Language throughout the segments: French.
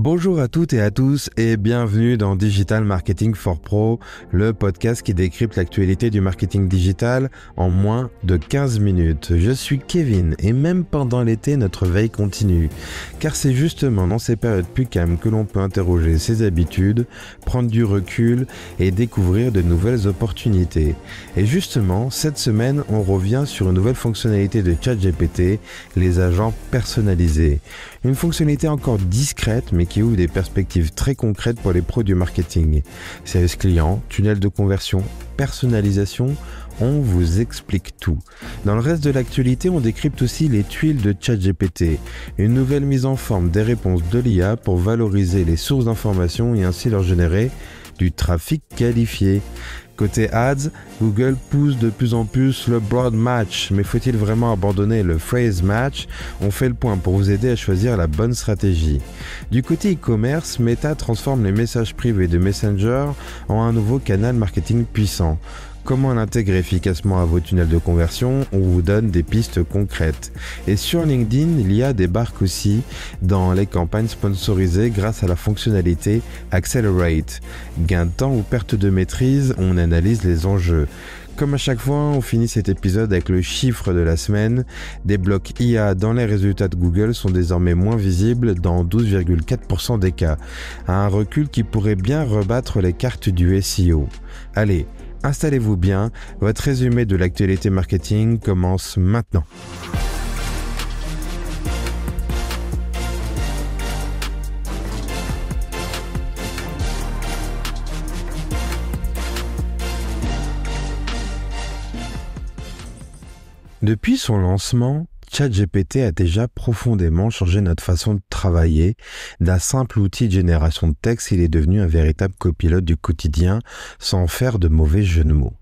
Bonjour à toutes et à tous et bienvenue dans Digital Marketing for Pro, le podcast qui décrypte l'actualité du marketing digital en moins de 15 minutes. Je suis Kevin et même pendant l'été, notre veille continue. Car c'est justement dans ces périodes plus calmes que l'on peut interroger ses habitudes, prendre du recul et découvrir de nouvelles opportunités. Et justement, cette semaine, on revient sur une nouvelle fonctionnalité de ChatGPT, les agents personnalisés. Une fonctionnalité encore discrète mais qui ouvre des perspectives très concrètes pour les pros du marketing. Service client, tunnel de conversion, personnalisation, on vous explique tout. Dans le reste de l'actualité, on décrypte aussi les tuiles de ChatGPT, une nouvelle mise en forme des réponses de l'IA pour valoriser les sources d'informations et ainsi leur générer du trafic qualifié. Côté ads, Google pousse de plus en plus le broad match, mais faut-il vraiment abandonner le phrase match? On fait le point pour vous aider à choisir la bonne stratégie. Du côté e-commerce, Meta transforme les messages privés de Messenger en un nouveau canal marketing puissant. Comment l'intégrer efficacement à vos tunnels de conversion? On vous donne des pistes concrètes. Et sur LinkedIn, l'IA débarque aussi dans les campagnes sponsorisées grâce à la fonctionnalité Accelerate. Gain de temps ou perte de maîtrise, on analyse les enjeux. Comme à chaque fois, on finit cet épisode avec le chiffre de la semaine. Des blocs IA dans les résultats de Google sont désormais moins visibles dans 12,4% des cas, à un recul qui pourrait bien rebattre les cartes du SEO. Allez, installez-vous bien, votre résumé de l'actualité marketing commence maintenant. Depuis son lancement, ChatGPT a déjà profondément changé notre façon de travailler. D'un simple outil de génération de texte, il est devenu un véritable copilote du quotidien, sans faire de mauvais jeu de mots.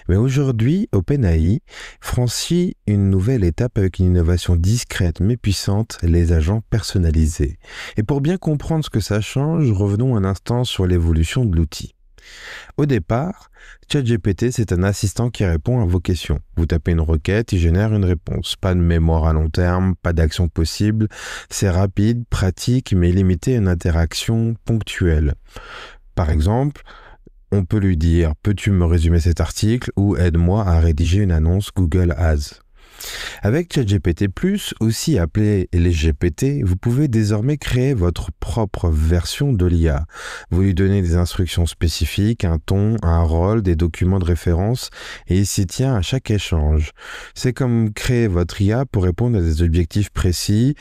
Mais aujourd'hui, OpenAI franchit une nouvelle étape avec une innovation discrète mais puissante, les agents personnalisés. Et pour bien comprendre ce que ça change, revenons un instant sur l'évolution de l'outil. Au départ, ChatGPT, c'est un assistant qui répond à vos questions. Vous tapez une requête, il génère une réponse. Pas de mémoire à long terme, pas d'action possible. C'est rapide, pratique, mais limité à une interaction ponctuelle. Par exemple, on peut lui dire « Peux-tu me résumer cet article ?» ou « Aide-moi à rédiger une annonce Google Ads ». Avec ChatGPT+, aussi appelé les GPT, vous pouvez désormais créer votre propre version de l'IA. Vous lui donnez des instructions spécifiques, un ton, un rôle, des documents de référence et il s'y tient à chaque échange. C'est comme créer votre IA pour répondre à des objectifs précis,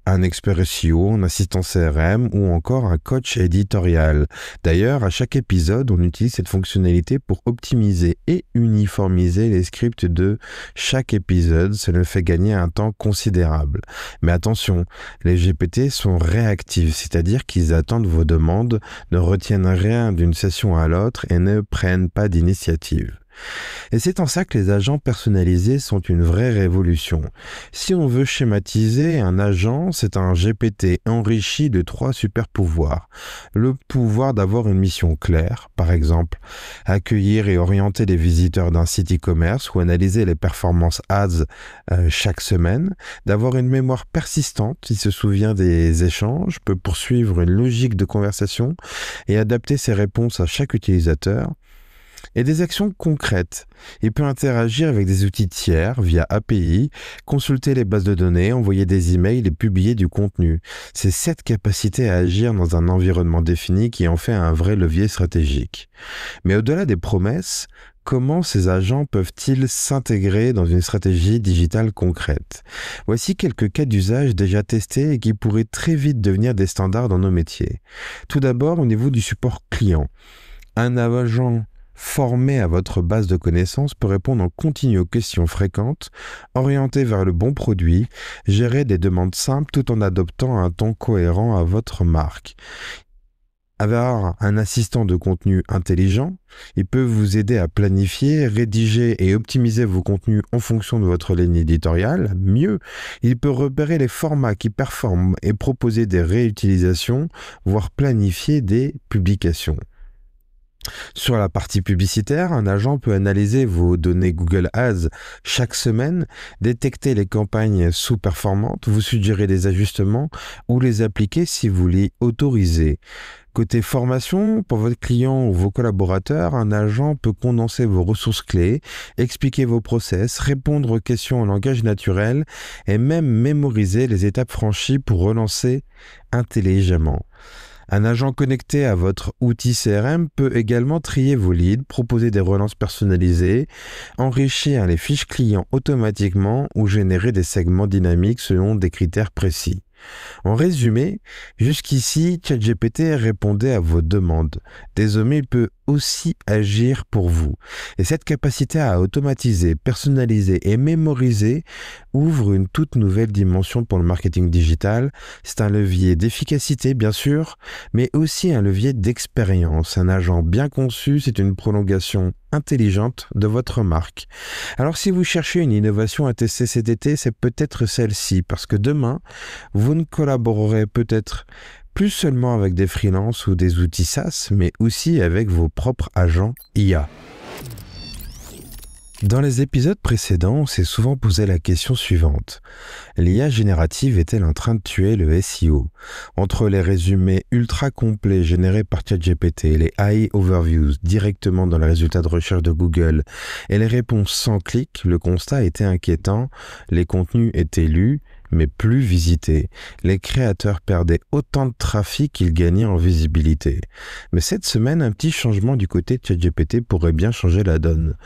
un expert SEO, un assistant CRM ou encore un coach éditorial. D'ailleurs, à chaque épisode, on utilise cette fonctionnalité pour optimiser et uniformiser les scripts de chaque épisode. Cela fait gagner un temps considérable. Mais attention, les GPT sont réactifs, c'est-à-dire qu'ils attendent vos demandes, ne retiennent rien d'une session à l'autre et ne prennent pas d'initiative. Et c'est en ça que les agents personnalisés sont une vraie révolution. Si on veut schématiser, un agent, c'est un GPT enrichi de 3 super pouvoirs. Le pouvoir d'avoir une mission claire, par exemple, accueillir et orienter les visiteurs d'un site e-commerce ou analyser les performances ads chaque semaine, d'avoir une mémoire persistante, il se souvient des échanges, peut poursuivre une logique de conversation et adapter ses réponses à chaque utilisateur, et des actions concrètes. Il peut interagir avec des outils tiers via API, consulter les bases de données, envoyer des emails et publier du contenu. C'est cette capacité à agir dans un environnement défini qui en fait un vrai levier stratégique. Mais au-delà des promesses, comment ces agents peuvent-ils s'intégrer dans une stratégie digitale concrète? Voici quelques cas d'usage déjà testés et qui pourraient très vite devenir des standards dans nos métiers. Tout d'abord, au niveau du support client. Un agent formé à votre base de connaissances peut répondre en continu aux questions fréquentes, orienter vers le bon produit, gérer des demandes simples tout en adoptant un ton cohérent à votre marque. Avoir un assistant de contenu intelligent, il peut vous aider à planifier, rédiger et optimiser vos contenus en fonction de votre ligne éditoriale. Mieux, il peut repérer les formats qui performent et proposer des réutilisations, voire planifier des publications. Sur la partie publicitaire, un agent peut analyser vos données Google Ads chaque semaine, détecter les campagnes sous-performantes, vous suggérer des ajustements ou les appliquer si vous les autorisez. Côté formation, pour votre client ou vos collaborateurs, un agent peut condenser vos ressources clés, expliquer vos process, répondre aux questions en langage naturel et même mémoriser les étapes franchies pour relancer intelligemment. Un agent connecté à votre outil CRM peut également trier vos leads, proposer des relances personnalisées, enrichir les fiches clients automatiquement ou générer des segments dynamiques selon des critères précis. En résumé, jusqu'ici, ChatGPT répondait à vos demandes. Désormais, il peut aussi agir pour vous. Et cette capacité à automatiser, personnaliser et mémoriser ouvre une toute nouvelle dimension pour le marketing digital. C'est un levier d'efficacité, bien sûr, mais aussi un levier d'expérience. Un agent bien conçu, c'est une prolongation intelligente de votre marque. Alors si vous cherchez une innovation à tester cet été, c'est peut-être celle-ci, parce que demain, vous ne collaborerez peut-être plus seulement avec des freelances ou des outils SaaS, mais aussi avec vos propres agents IA. Dans les épisodes précédents, on s'est souvent posé la question suivante. L'IA générative est-elle en train de tuer le SEO? Entre les résumés ultra complets générés par ChatGPT, les AI Overviews directement dans les résultats de recherche de Google et les réponses sans clic, le constat était inquiétant. Les contenus étaient lus, mais plus visités. Les créateurs perdaient autant de trafic qu'ils gagnaient en visibilité. Mais cette semaine, un petit changement du côté de ChatGPT pourrait bien changer la donne.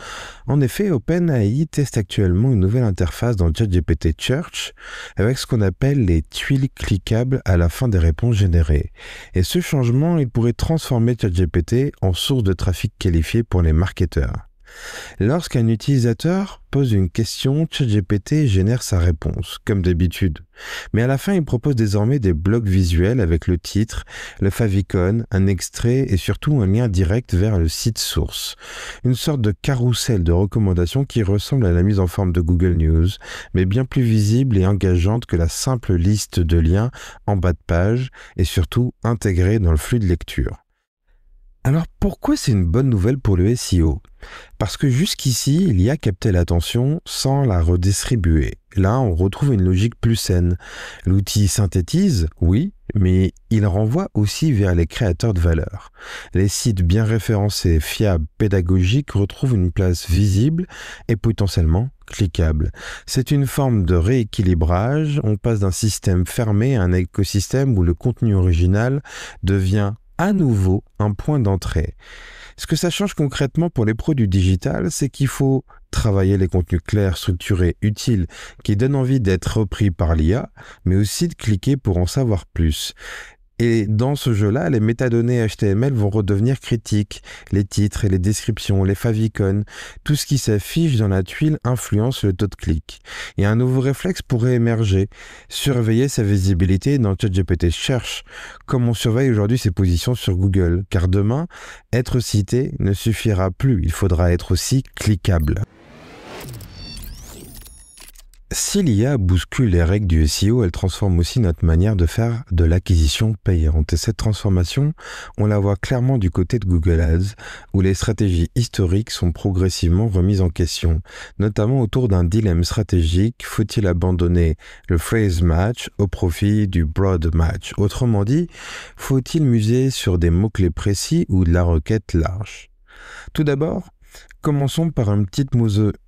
En effet, OpenAI teste actuellement une nouvelle interface dans ChatGPT Search avec ce qu'on appelle les tuiles cliquables à la fin des réponses générées. Et ce changement, il pourrait transformer ChatGPT en source de trafic qualifié pour les marketeurs. Lorsqu'un utilisateur pose une question, ChatGPT génère sa réponse, comme d'habitude. Mais à la fin, il propose désormais des blocs visuels avec le titre, le favicon, un extrait et surtout un lien direct vers le site source. Une sorte de carrousel de recommandations qui ressemble à la mise en forme de Google News, mais bien plus visible et engageante que la simple liste de liens en bas de page et surtout intégrée dans le flux de lecture. Alors pourquoi c'est une bonne nouvelle pour le SEO? Parce que jusqu'ici, l'IA captait l'attention sans la redistribuer. Là, on retrouve une logique plus saine. L'outil synthétise, oui, mais il renvoie aussi vers les créateurs de valeur. Les sites bien référencés, fiables, pédagogiques retrouvent une place visible et potentiellement cliquable. C'est une forme de rééquilibrage. On passe d'un système fermé à un écosystème où le contenu original devient à nouveau un point d'entrée. Ce que ça change concrètement pour les pros du digital, c'est qu'il faut travailler les contenus clairs, structurés, utiles, qui donnent envie d'être repris par l'IA, mais aussi de cliquer pour en savoir plus. Et dans ce jeu-là, les métadonnées HTML vont redevenir critiques. Les titres et les descriptions, les favicons, tout ce qui s'affiche dans la tuile influence le taux de clic. Et un nouveau réflexe pourrait émerger. Surveiller sa visibilité dans ChatGPT Search, comme on surveille aujourd'hui ses positions sur Google. Car demain, être cité ne suffira plus. Il faudra être aussi cliquable. Si l'IA bouscule les règles du SEO, elle transforme aussi notre manière de faire de l'acquisition payante. Et cette transformation, on la voit clairement du côté de Google Ads, où les stratégies historiques sont progressivement remises en question, notamment autour d'un dilemme stratégique: faut-il abandonner le phrase match au profit du broad match? Autrement dit, faut-il miser sur des mots-clés précis ou de la requête large? Tout d'abord, commençons par une petite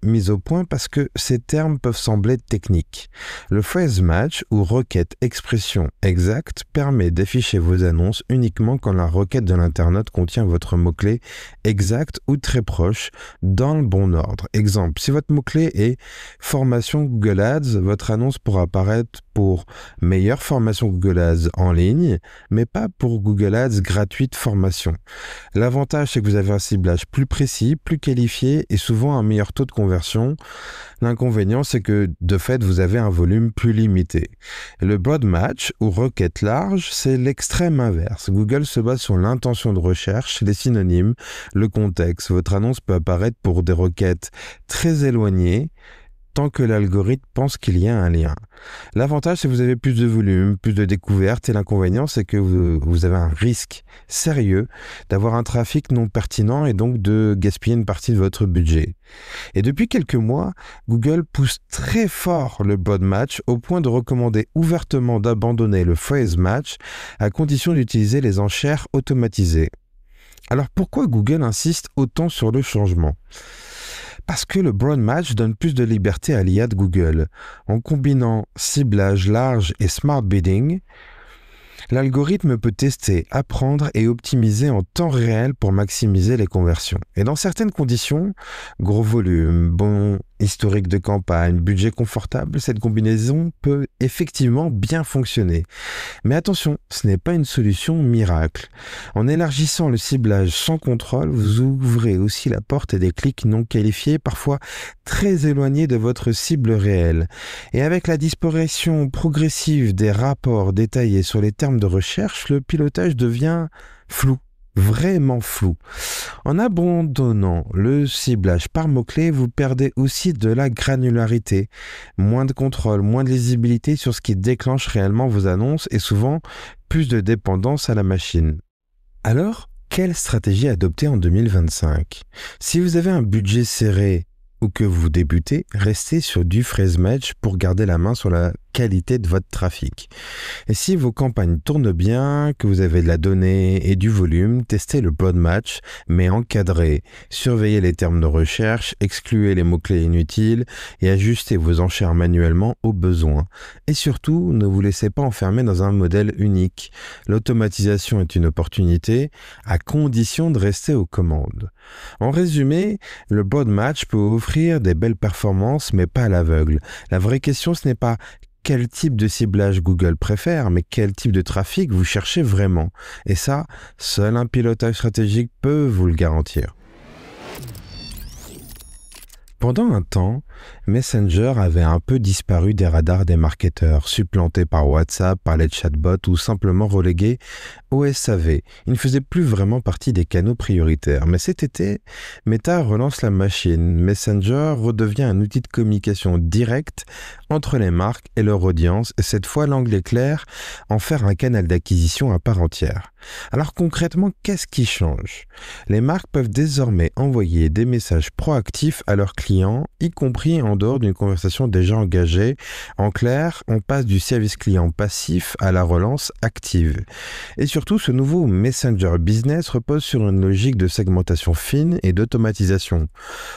mise au point parce que ces termes peuvent sembler techniques. Le phrase match ou requête expression exacte permet d'afficher vos annonces uniquement quand la requête de l'internaute contient votre mot-clé exact ou très proche dans le bon ordre. Exemple, si votre mot-clé est formation Google Ads, votre annonce pourra apparaître pour meilleure formation Google Ads en ligne, mais pas pour Google Ads gratuite formation. L'avantage, c'est que vous avez un ciblage plus précis, plus qualifié et souvent un meilleur taux de conversion. L'inconvénient, c'est que de fait, vous avez un volume plus limité. Le broad match ou requête large, c'est l'extrême inverse. Google se base sur l'intention de recherche, les synonymes, le contexte. Votre annonce peut apparaître pour des requêtes très éloignées tant que l'algorithme pense qu'il y a un lien. L'avantage, c'est que vous avez plus de volume, plus de découvertes, et l'inconvénient, c'est que vous avez un risque sérieux d'avoir un trafic non pertinent et donc de gaspiller une partie de votre budget. Et depuis quelques mois, Google pousse très fort le broad match au point de recommander ouvertement d'abandonner le phrase match à condition d'utiliser les enchères automatisées. Alors pourquoi Google insiste autant sur le changement ? Parce que le broad match donne plus de liberté à l'IA de Google. En combinant ciblage large et smart bidding, l'algorithme peut tester, apprendre et optimiser en temps réel pour maximiser les conversions. Et dans certaines conditions, gros volume, bon historique de campagne, budget confortable, cette combinaison peut effectivement bien fonctionner. Mais attention, ce n'est pas une solution miracle. En élargissant le ciblage sans contrôle, vous ouvrez aussi la porte à des clics non qualifiés, parfois très éloignés de votre cible réelle. Et avec la disparition progressive des rapports détaillés sur les termes de recherche, le pilotage devient flou. Vraiment flou. En abandonnant le ciblage par mots-clés, vous perdez aussi de la granularité, moins de contrôle, moins de lisibilité sur ce qui déclenche réellement vos annonces et souvent plus de dépendance à la machine. Alors, quelle stratégie adopter en 2025 ? Si vous avez un budget serré ou que vous débutez, restez sur du phrase match pour garder la main sur la qualité de votre trafic. Et si vos campagnes tournent bien, que vous avez de la donnée et du volume, testez le broad match, mais encadré. Surveillez les termes de recherche, excluez les mots-clés inutiles et ajustez vos enchères manuellement aux besoins. Et surtout, ne vous laissez pas enfermer dans un modèle unique. L'automatisation est une opportunité, à condition de rester aux commandes. En résumé, le broad match peut offrir des belles performances, mais pas à l'aveugle. La vraie question, ce n'est pas quel type de ciblage Google préfère, mais quel type de trafic vous cherchez vraiment. Et ça, seul un pilotage stratégique peut vous le garantir. Pendant un temps, Messenger avait un peu disparu des radars des marketeurs, supplanté par WhatsApp, par les chatbots ou simplement relégué au SAV. Il ne faisait plus vraiment partie des canaux prioritaires. Mais cet été, Meta relance la machine. Messenger redevient un outil de communication directe entre les marques et leur audience, et cette fois l'angle est clair, en faire un canal d'acquisition à part entière. Alors concrètement, qu'est-ce qui change ? Les marques peuvent désormais envoyer des messages proactifs à leurs clients, y compris en dehors d'une conversation déjà engagée. En clair, on passe du service client passif à la relance active. Et surtout, ce nouveau Messenger Business repose sur une logique de segmentation fine et d'automatisation.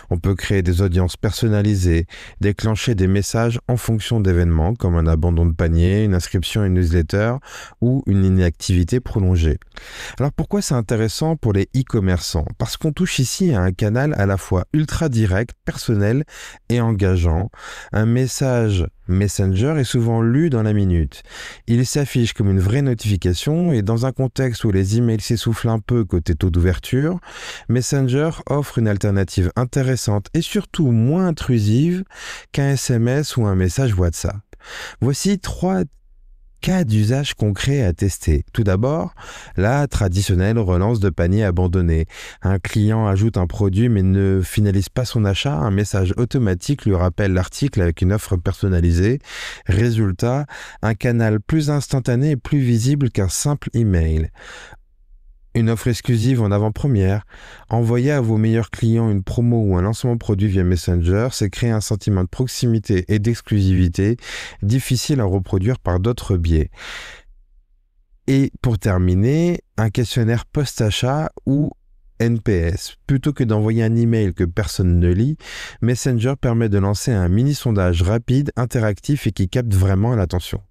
On peut créer des audiences personnalisées, déclencher des messages en fonction d'événements comme un abandon de panier, une inscription à une newsletter ou une inactivité prolongée. Alors pourquoi c'est intéressant pour les e-commerçants ? Parce qu'on touche ici à un canal à la fois ultra direct, personnel et engageant. Un message Messenger est souvent lu dans la minute. Il s'affiche comme une vraie notification et dans un contexte où les emails s'essoufflent un peu côté taux d'ouverture, Messenger offre une alternative intéressante et surtout moins intrusive qu'un SMS ou un message WhatsApp. Voici 3 cas d'usage concret à tester. Tout d'abord, la traditionnelle relance de panier abandonné. Un client ajoute un produit mais ne finalise pas son achat. Un message automatique lui rappelle l'article avec une offre personnalisée. Résultat, un canal plus instantané et plus visible qu'un simple email. Une offre exclusive en avant-première. Envoyer à vos meilleurs clients une promo ou un lancement produit via Messenger, c'est créer un sentiment de proximité et d'exclusivité difficile à reproduire par d'autres biais. Et pour terminer, un questionnaire post-achat ou NPS. Plutôt que d'envoyer un email que personne ne lit, Messenger permet de lancer un mini-sondage rapide, interactif et qui capte vraiment l'attention.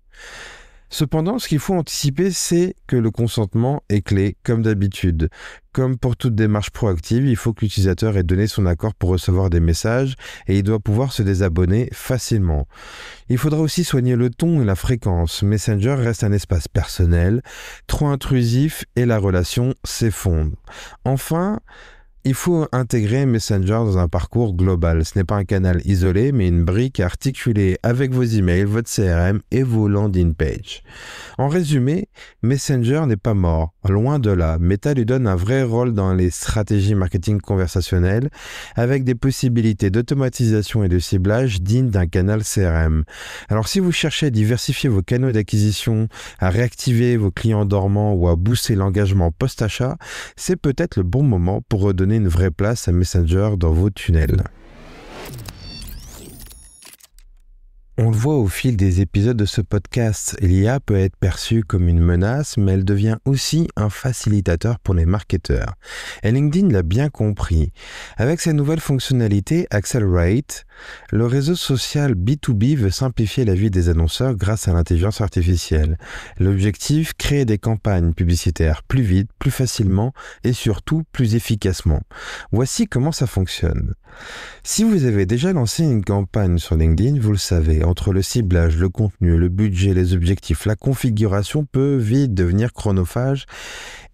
Cependant, ce qu'il faut anticiper, c'est que le consentement est clé, comme d'habitude. Comme pour toute démarche proactive, il faut que l'utilisateur ait donné son accord pour recevoir des messages et il doit pouvoir se désabonner facilement. Il faudra aussi soigner le ton et la fréquence. Messenger reste un espace personnel, trop intrusif et la relation s'effondre. Enfin, Il faut intégrer Messenger dans un parcours global. Ce n'est pas un canal isolé, mais une brique articulée avec vos emails, votre CRM et vos landing pages. En résumé, Messenger n'est pas mort, loin de là. Meta lui donne un vrai rôle dans les stratégies marketing conversationnelles, avec des possibilités d'automatisation et de ciblage dignes d'un canal CRM. Alors si vous cherchez à diversifier vos canaux d'acquisition, à réactiver vos clients dormants ou à booster l'engagement post-achat, c'est peut-être le bon moment pour redonner une vraie place à Messenger dans vos tunnels. On le voit au fil des épisodes de ce podcast, l'IA peut être perçue comme une menace, mais elle devient aussi un facilitateur pour les marketeurs. Et LinkedIn l'a bien compris. Avec ses nouvelles fonctionnalités Accelerate, le réseau social B2B veut simplifier la vie des annonceurs grâce à l'intelligence artificielle. L'objectif, créer des campagnes publicitaires plus vite, plus facilement et surtout plus efficacement. Voici comment ça fonctionne. Si vous avez déjà lancé une campagne sur LinkedIn, vous le savez, entre le ciblage, le contenu, le budget, les objectifs, la configuration peut vite devenir chronophage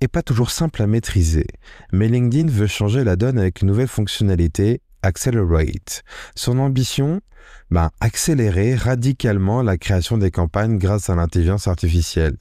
et pas toujours simple à maîtriser. Mais LinkedIn veut changer la donne avec une nouvelle fonctionnalité, Accelerate. Son ambition, accélérer radicalement la création des campagnes grâce à l'intelligence artificielle.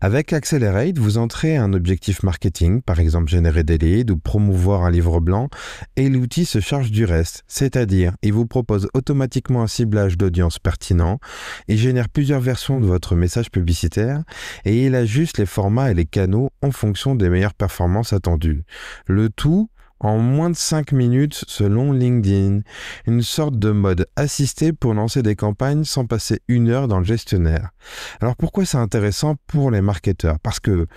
Avec Accelerate, vous entrez un objectif marketing, par exemple générer des leads ou promouvoir un livre blanc, et l'outil se charge du reste, c'est-à-dire il vous propose automatiquement un ciblage d'audience pertinent, il génère plusieurs versions de votre message publicitaire et il ajuste les formats et les canaux en fonction des meilleures performances attendues. Le tout en moins de 5 minutes selon LinkedIn, une sorte de mode assisté pour lancer des campagnes sans passer 1 heure dans le gestionnaire. Alors pourquoi c'est intéressant pour les marketeurs? Parce que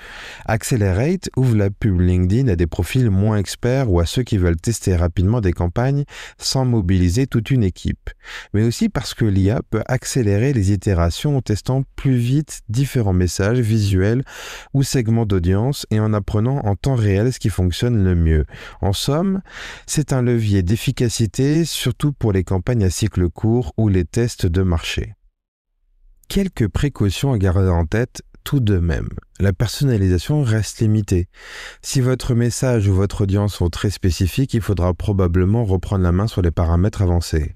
Accelerate ouvre la pub LinkedIn à des profils moins experts ou à ceux qui veulent tester rapidement des campagnes sans mobiliser toute une équipe. Mais aussi parce que l'IA peut accélérer les itérations en testant plus vite différents messages visuels ou segments d'audience et en apprenant en temps réel ce qui fonctionne le mieux. En somme, c'est un levier d'efficacité, surtout pour les campagnes à cycle court ou les tests de marché. Quelques précautions à garder en tête tout de même. La personnalisation reste limitée. Si votre message ou votre audience sont très spécifiques, il faudra probablement reprendre la main sur les paramètres avancés.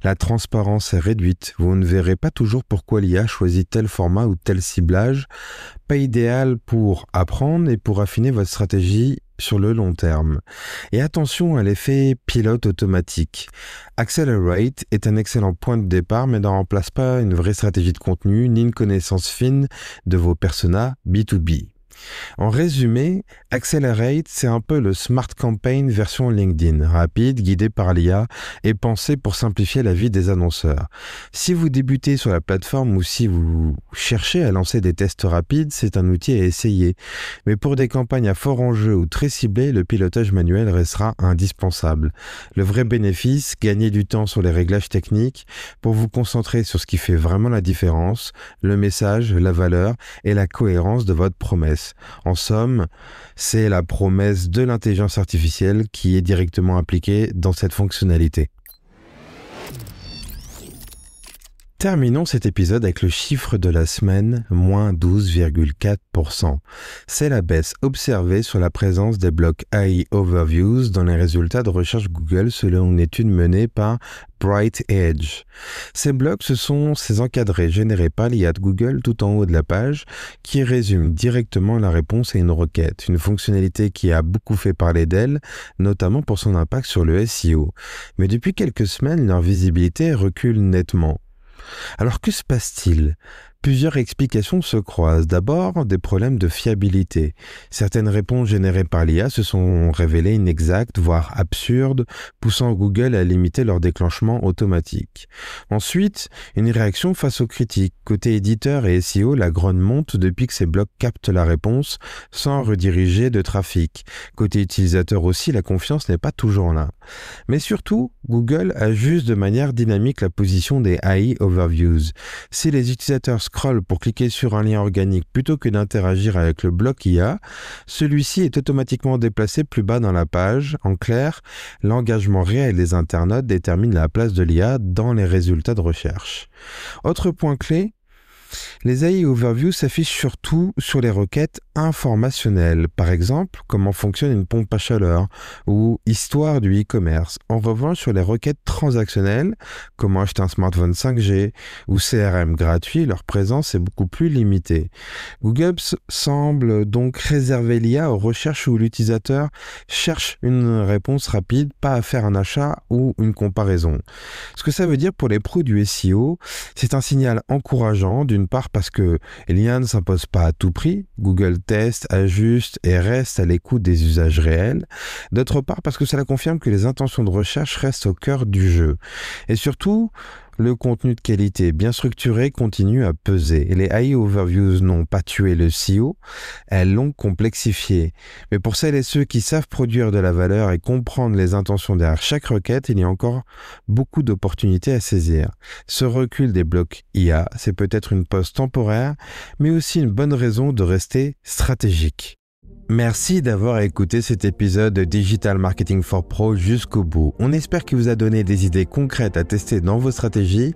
La transparence est réduite. Vous ne verrez pas toujours pourquoi l'IA choisit tel format ou tel ciblage. Pas idéal pour apprendre et pour affiner votre stratégie sur le long terme. Et attention à l'effet pilote automatique. Accelerate est un excellent point de départ, mais ne remplace pas une vraie stratégie de contenu ni une connaissance fine de vos personas B2B. En résumé, Accelerate, c'est un peu le Smart Campaign version LinkedIn, rapide, guidé par l'IA et pensé pour simplifier la vie des annonceurs. Si vous débutez sur la plateforme ou si vous cherchez à lancer des tests rapides, c'est un outil à essayer. Mais pour des campagnes à fort enjeu ou très ciblées, le pilotage manuel restera indispensable. Le vrai bénéfice, gagner du temps sur les réglages techniques pour vous concentrer sur ce qui fait vraiment la différence, le message, la valeur et la cohérence de votre promesse. En somme, c'est la promesse de l'intelligence artificielle qui est directement appliquée dans cette fonctionnalité. Terminons cet épisode avec le chiffre de la semaine, moins 12,4%. C'est la baisse observée sur la présence des blocs AI Overviews dans les résultats de recherche Google selon une étude menée par Bright Edge. Ces blocs, ce sont ces encadrés générés par l'IA de Google tout en haut de la page qui résument directement la réponse à une requête, une fonctionnalité qui a beaucoup fait parler d'elle, notamment pour son impact sur le SEO. Mais depuis quelques semaines, leur visibilité recule nettement. Alors que se passe-t-il ? Plusieurs explications se croisent. D'abord, des problèmes de fiabilité. Certaines réponses générées par l'IA se sont révélées inexactes, voire absurdes, poussant Google à limiter leur déclenchement automatique. Ensuite, une réaction face aux critiques. Côté éditeur et SEO, la grogne monte depuis que ces blocs captent la réponse sans rediriger de trafic. Côté utilisateur aussi, la confiance n'est pas toujours là. Mais surtout, Google ajuste de manière dynamique la position des AI Overviews. Si les utilisateurs scroll pour cliquer sur un lien organique plutôt que d'interagir avec le bloc IA, celui-ci est automatiquement déplacé plus bas dans la page. En clair, l'engagement réel des internautes détermine la place de l'IA dans les résultats de recherche. Autre point clé, Les AI Overview s'affichent surtout sur les requêtes informationnelles, par exemple comment fonctionne une pompe à chaleur ou histoire du e-commerce. En revanche, sur les requêtes transactionnelles, comment acheter un smartphone 5G ou CRM gratuit, leur présence est beaucoup plus limitée. Google semble donc réserver l'IA aux recherches où l'utilisateur cherche une réponse rapide, pas à faire un achat ou une comparaison. Ce que ça veut dire pour les pros du SEO, c'est un signal encourageant, d'une part parce que l'IA ne s'impose pas à tout prix, Google teste, ajuste et reste à l'écoute des usages réels, d'autre part parce que cela confirme que les intentions de recherche restent au cœur du jeu. Et surtout, le contenu de qualité bien structuré continue à peser. Les AI Overviews n'ont pas tué le SEO, elles l'ont complexifié. Mais pour celles et ceux qui savent produire de la valeur et comprendre les intentions derrière chaque requête, il y a encore beaucoup d'opportunités à saisir. Ce recul des blocs IA, c'est peut-être une pause temporaire, mais aussi une bonne raison de rester stratégique. Merci d'avoir écouté cet épisode de Digital Marketing for Pro jusqu'au bout. On espère qu'il vous a donné des idées concrètes à tester dans vos stratégies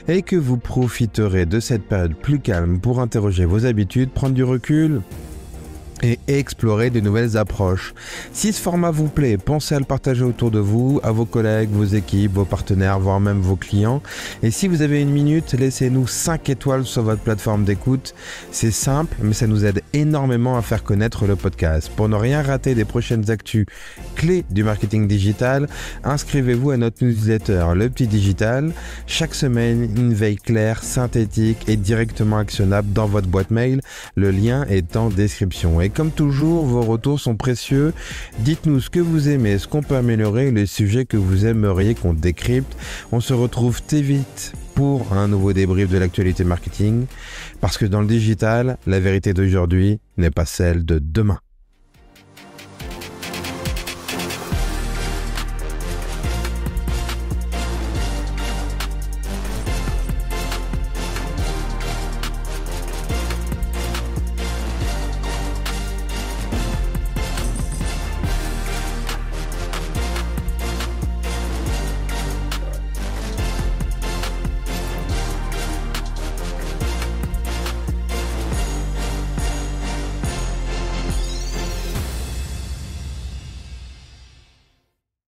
et que vous profiterez de cette période plus calme pour interroger vos habitudes, prendre du recul et explorer de nouvelles approches. Si ce format vous plaît, pensez à le partager autour de vous, à vos collègues, vos équipes, vos partenaires, voire même vos clients. Et si vous avez une minute, laissez-nous 5 étoiles sur votre plateforme d'écoute. C'est simple, mais ça nous aide énormément à faire connaître le podcast. Pour ne rien rater des prochaines actus clés du marketing digital, inscrivez-vous à notre newsletter Le Petit Digital. Chaque semaine, une veille claire, synthétique et directement actionnable dans votre boîte mail. Le lien est en description. Et comme toujours, vos retours sont précieux. Dites-nous ce que vous aimez, ce qu'on peut améliorer, les sujets que vous aimeriez qu'on décrypte. On se retrouve très vite pour un nouveau débrief de l'actualité marketing. Parce que dans le digital, la vérité d'aujourd'hui n'est pas celle de demain.